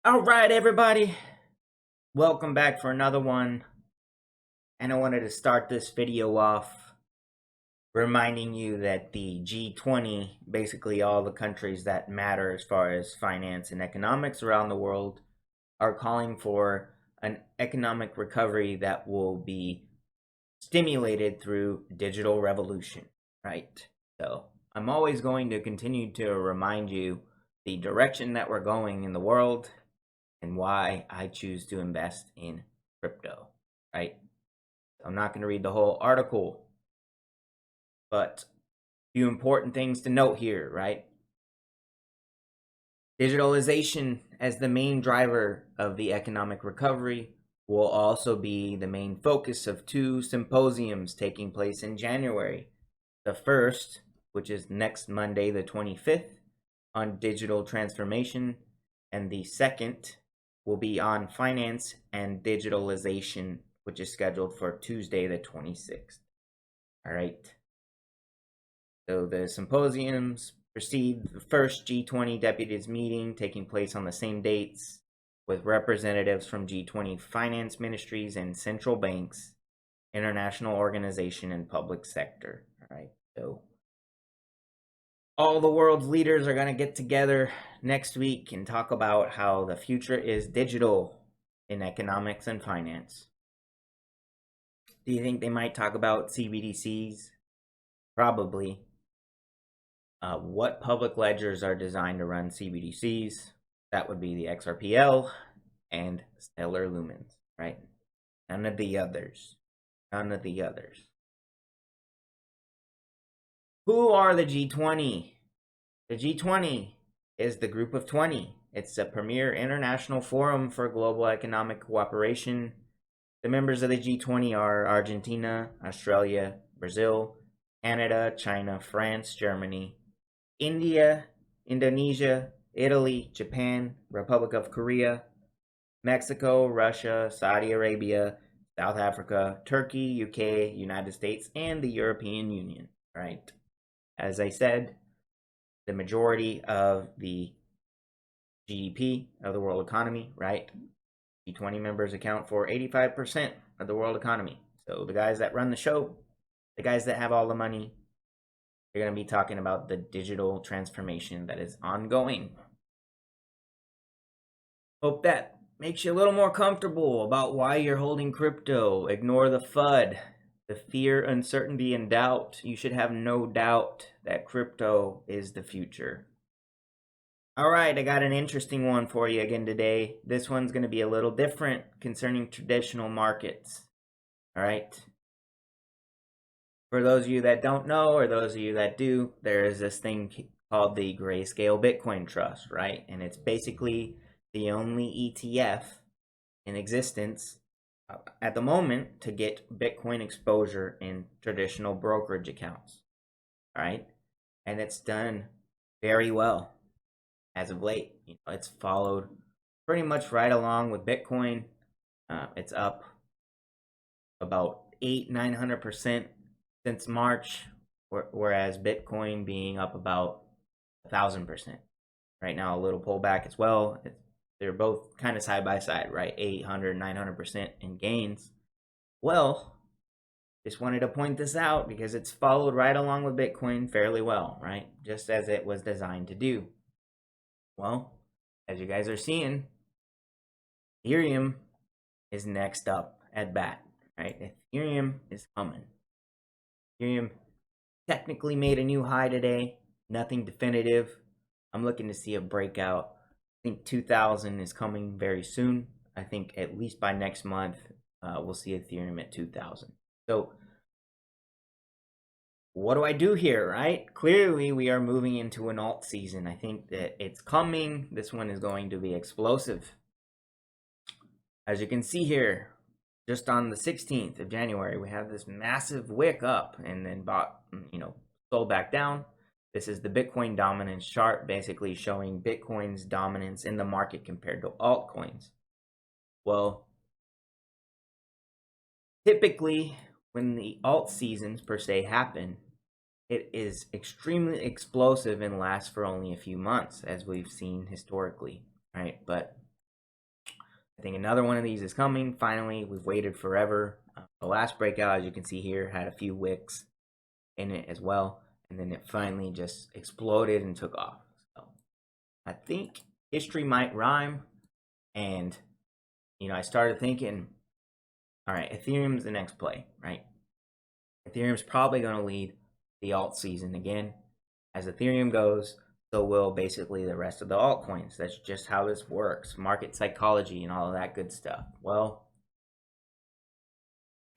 All right, everybody, welcome back for another one. And I wanted to start this video off reminding you that the G20, basically all the countries that matter as far as finance and economics around the world, are calling for an economic recovery that will be stimulated through digital revolution, right? So I'm always going to continue to remind you the direction that we're going in the world and why I choose to invest in crypto, right? I'm not going to read the whole article, but a few important things to note here, right? Digitalization as the main driver of the economic recovery will also be the main focus of two symposiums taking place in January. The first, which is next Monday, the 25th, on digital transformation, and the second will be on finance and digitalization, which is scheduled for Tuesday, the 26th. All right. So the symposiums precede the first G20 deputies meeting taking place on the same dates with representatives from G20 finance ministries and central banks, international organization, and public sector. All right. So all the world's leaders are going to get together next week and talk about how the future is digital in economics and finance. Do you think they might talk about CBDCs? Probably. What public ledgers are designed to run CBDCs? That would be the XRPL and Stellar Lumens, right? None of the others. None of the others. Who are the G20? The G20 is the Group of 20. It's a premier international forum for global economic cooperation. The members of the G20 are Argentina, Australia, Brazil, Canada, China, France, Germany, India, Indonesia, Italy, Japan, Republic of Korea, Mexico, Russia, Saudi Arabia, South Africa, Turkey, UK, United States, and the European Union, right? As I said, the majority of the GDP of the world economy, right? G20 members account for 85% of the world economy. So the guys that run the show, the guys that have all the money, they're going to be talking about the digital transformation that is ongoing. Hope that makes you a little more comfortable about why you're holding crypto. Ignore the FUD, the fear, uncertainty, and doubt. You should have no doubt that crypto is the future. All right, I got an interesting one for you again today. This one's going to be a little different concerning traditional markets. All right. For those of you that don't know, or those of you that do, there is this thing called the Grayscale Bitcoin Trust, right? And it's basically the only ETF in existence at the moment to get Bitcoin exposure in traditional brokerage accounts, all right? And it's done very well as of late. It's followed pretty much right along with Bitcoin. It's up about 900% since March, whereas Bitcoin being up about 1,000%. Right now, a little pullback as well. They're both kind of side by side, right? 800, 900% in gains. Well, just wanted to point this out because it's followed right along with Bitcoin fairly well, right? Just as it was designed to do. Well, as you guys are seeing, Ethereum is next up at bat, right? Ethereum is coming. Ethereum technically made a new high today. Nothing definitive. I'm looking to see a breakout. I think 2,000 is coming very soon. I think at least by next month, we'll see Ethereum at 2,000. So what do I do here, right? Clearly, we are moving into an alt season. I think that it's coming. This one is going to be explosive. As you can see here, just on the 16th of January, we have this massive wick up and then sold back down. This is the Bitcoin dominance chart, basically showing Bitcoin's dominance in the market compared to altcoins. Well, typically, when the alt seasons per se happen, it is extremely explosive and lasts for only a few months, as we've seen historically, right? But I think another one of these is coming. Finally, we've waited forever. The last breakout, as you can see here, had a few wicks in it as well, and then it finally just exploded and took off. So I think history might rhyme, and I started thinking, all right, Ethereum's the next play, right? Ethereum's probably going to lead the alt season again. As Ethereum goes, so will basically the rest of the altcoins. That's just how this works. Market psychology and all of that good stuff. Well,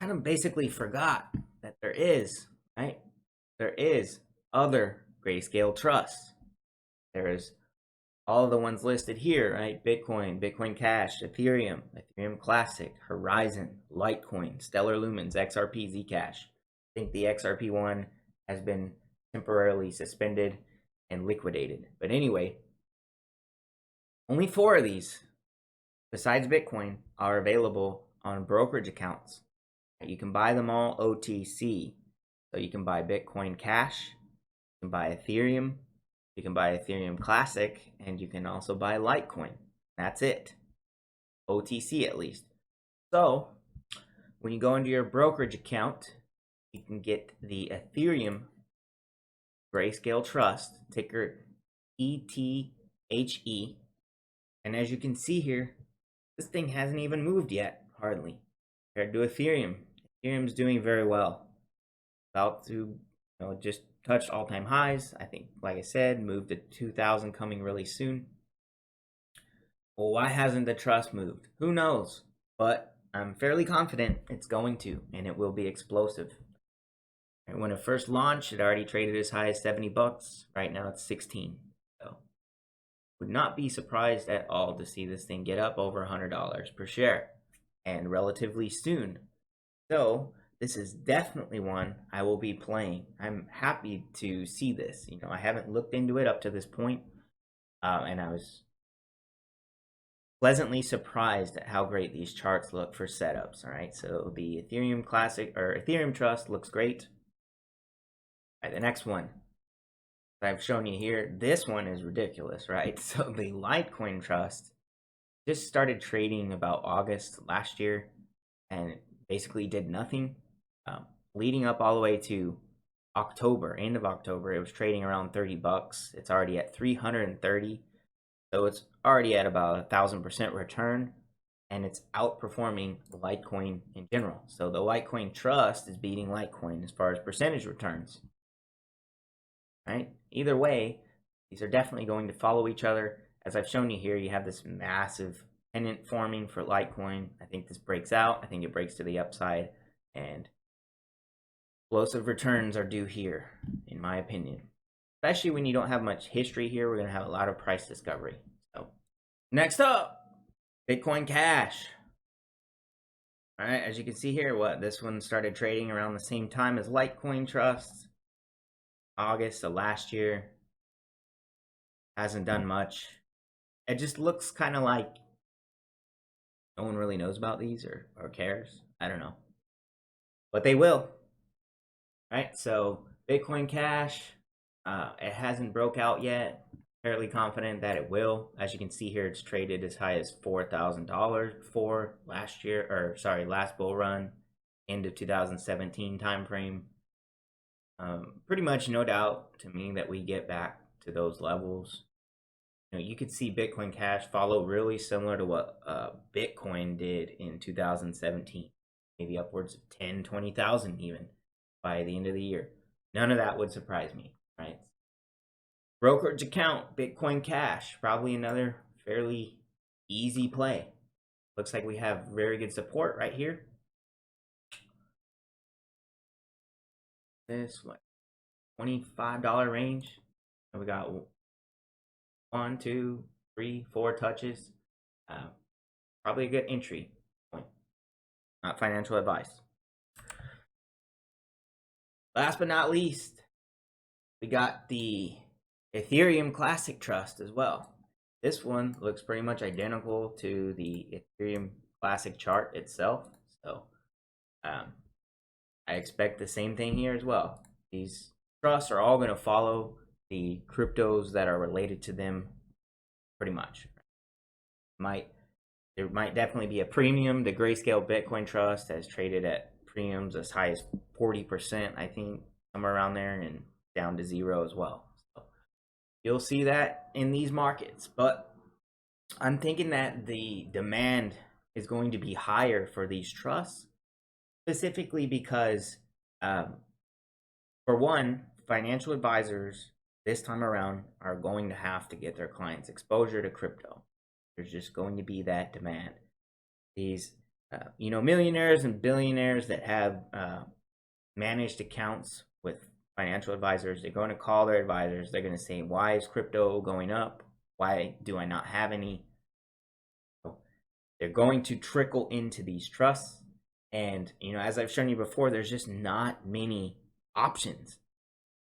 kind of basically forgot that there is, right? There is other Grayscale trusts. There is all of the ones listed here, right? Bitcoin, Bitcoin Cash, Ethereum, Ethereum Classic, Horizon, Litecoin, Stellar Lumens, XRP, Zcash. I think the XRP one has been temporarily suspended and liquidated. But anyway, only 4 of these, besides Bitcoin, are available on brokerage accounts. You can buy them all OTC. So you can buy Bitcoin Cash, you can buy Ethereum, you can buy Ethereum Classic, and you can also buy Litecoin. That's it. OTC at least. So when you go into your brokerage account, you can get the Ethereum Grayscale Trust, ticker ETHE. And as you can see here, this thing hasn't even moved yet, hardly, compared to Ethereum. Ethereum's doing very well. About to, just touched all-time highs. I think, like I said, moved to 2,000 coming really soon. Well, why hasn't the trust moved? Who knows? But I'm fairly confident it's going to, and it will be explosive. And when it first launched, it already traded as high as 70 bucks. Right now it's 16. So would not be surprised at all to see this thing get up over $100 per share, and relatively soon. So this is definitely one I will be playing. I'm happy to see this. I haven't looked into it up to this point, and I was pleasantly surprised at how great these charts look for setups. All right, so the Ethereum Classic or Ethereum Trust looks great. All right, the next one I've shown you here, this one is ridiculous, right? So the Litecoin Trust just started trading about August last year, and basically did nothing. Leading up all the way to October, end of October, it was trading around 30 bucks. It's already at 330, so it's already at about 1,000% return, and it's outperforming Litecoin in general. So the Litecoin Trust is beating Litecoin as far as percentage returns. Right? Either way, these are definitely going to follow each other. As I've shown you here, you have this massive pennant forming for Litecoin. I think this breaks out. I think it breaks to the upside, and explosive returns are due here, in my opinion. Especially when you don't have much history here, we're going to have a lot of price discovery. So, next up, Bitcoin Cash. All right, as you can see here, this one started trading around the same time as Litecoin Trust, August of last year. Hasn't done much. It just looks kind of like no one really knows about these or cares. I don't know. But they will. Right? So Bitcoin Cash, it hasn't broke out yet. Fairly confident that it will. As you can see here, it's traded as high as $4,000 before last bull run, end of 2017 timeframe. Pretty much no doubt to me that we get back to those levels. You could see Bitcoin Cash follow really similar to what Bitcoin did in 2017, maybe upwards of 10, 20,000 even by the end of the year. None of that would surprise me, right? Brokerage account, Bitcoin Cash, probably another fairly easy play. Looks like we have very good support right here. This $25 range. And we got 1, 2, 3, 4 touches. Probably a good entry point. Not financial advice. Last but not least, we got the Ethereum Classic Trust as well. This one looks pretty much identical to the Ethereum Classic chart itself. So I expect the same thing here as well. These trusts are all going to follow the cryptos that are related to them pretty much. Might there might definitely be a premium. The Grayscale Bitcoin Trust has traded at premiums as high as 40%, I think, somewhere around there, and down to 0 as well. So you'll see that in these markets, but I'm thinking that the demand is going to be higher for these trusts, specifically because, for one, financial advisors this time around are going to have to get their clients exposure to crypto. There's just going to be that demand. These, millionaires and billionaires that have managed accounts with financial advisors, they're going to call their advisors. They're going to say, why is crypto going up? Why do I not have any? So they're going to trickle into these trusts. And, as I've shown you before, there's just not many options,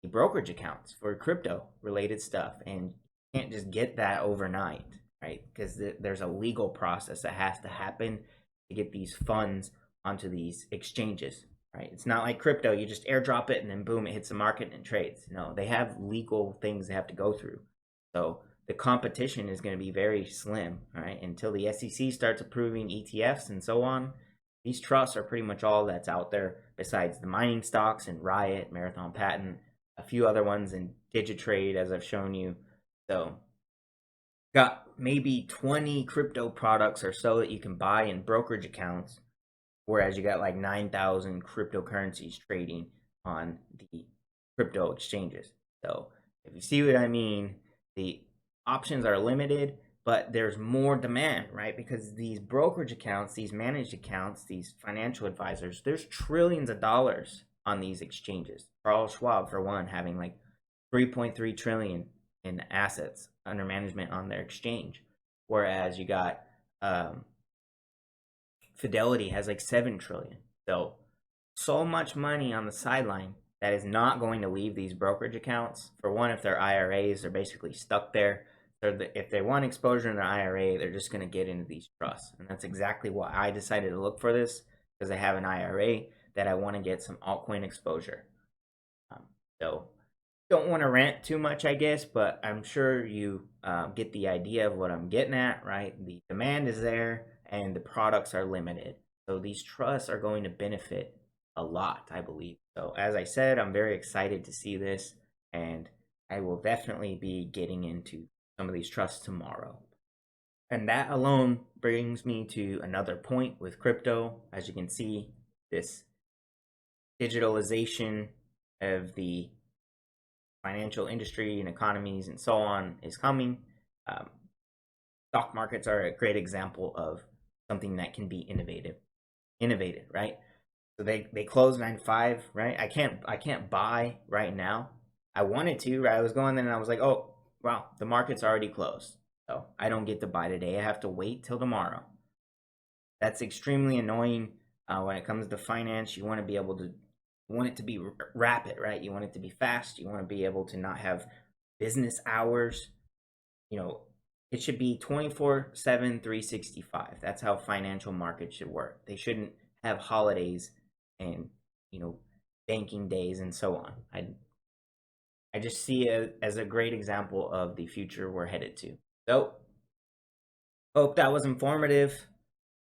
brokerage accounts for crypto related stuff. And you can't just get that overnight, right? Because there's a legal process that has to happen to get these funds onto these exchanges, right? It's not like crypto. You just airdrop it and then boom, it hits the market and it trades. No, they have legal things they have to go through. So the competition is going to be very slim, right? Until the SEC starts approving ETFs and so on. These trusts are pretty much all that's out there, besides the mining stocks and Riot, Marathon Patent, a few other ones in Digitrade, as I've shown you. So got maybe 20 crypto products or so that you can buy in brokerage accounts, whereas you got like 9,000 cryptocurrencies trading on the crypto exchanges. So if you see what I mean, the options are limited, but there's more demand, right? Because these brokerage accounts, these managed accounts, these financial advisors, there's trillions of dollars on these exchanges. Charles Schwab, for one, having like 3.3 trillion in assets under management on their exchange. Whereas you got Fidelity has like 7 trillion. So much money on the sideline that is not going to leave these brokerage accounts. For one, if they're IRAs, they're basically stuck there. If they want exposure in their IRA, they're just going to get into these trusts. And that's exactly why I decided to look for this, because I have an IRA that I want to get some altcoin exposure. So don't want to rant too much, I guess, but I'm sure you get the idea of what I'm getting at, right? The demand is there and the products are limited. So these trusts are going to benefit a lot, I believe. So as I said, I'm very excited to see this, and I will definitely be getting into some of these trusts tomorrow. And that alone brings me to another point with crypto. As you can see, this digitalization of the financial industry and economies and so on is coming. Stock markets are a great example of something that can be innovated, right? So they close 9 to 5, right? I can't buy right now. I wanted to, right? I was going there and I was like, oh, wow, the market's already closed. So I don't get to buy today. I have to wait till tomorrow. That's extremely annoying when it comes to finance. You want it to be rapid, right? You want it to be fast. You want to be able to not have business hours. It should be 24/7, 365. That's how financial markets should work. They shouldn't have holidays and, banking days and so on. I just see it as a great example of the future we're headed to. So, hope that was informative.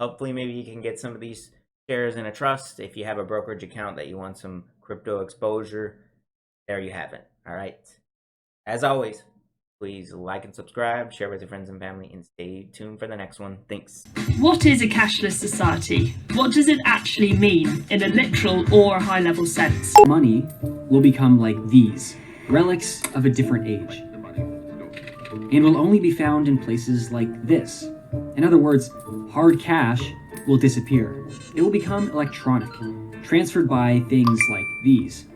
Hopefully, maybe you can get some of these shares in a trust. If you have a brokerage account that you want some crypto exposure, there you have it. All right. As always, please like and subscribe, share with your friends and family, and stay tuned for the next one. Thanks. What is a cashless society? What does it actually mean in a literal or high-level sense? Money will become like these, relics of a different age, and will only be found in places like this. In other words, hard cash will disappear. It will become electronic, transferred by things like these.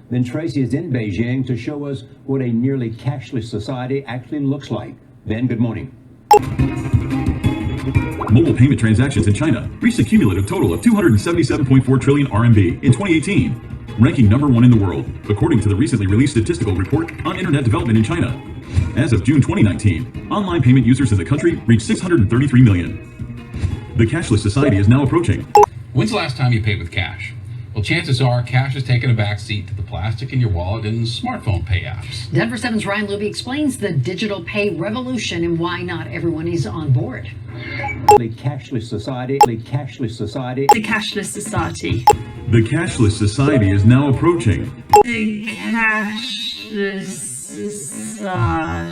Then Tracy is in Beijing to show us what a nearly cashless society actually looks like. Ben, good morning. Mobile payment transactions in China reached a cumulative total of 277.4 trillion RMB in 2018, ranking number 1 in the world, according to the recently released statistical report on internet development in China. As of June 2019, online payment users in the country reached 633 million. The cashless society is now approaching. When's the last time you paid with cash? Well, chances are cash is taking a backseat to the plastic in your wallet and smartphone pay apps. Denver 7's Ryan Luby explains the digital pay revolution and why not everyone is on board. The cashless society, the cashless society. The Cashless Society. The cashless society is now approaching. The Cashless Society.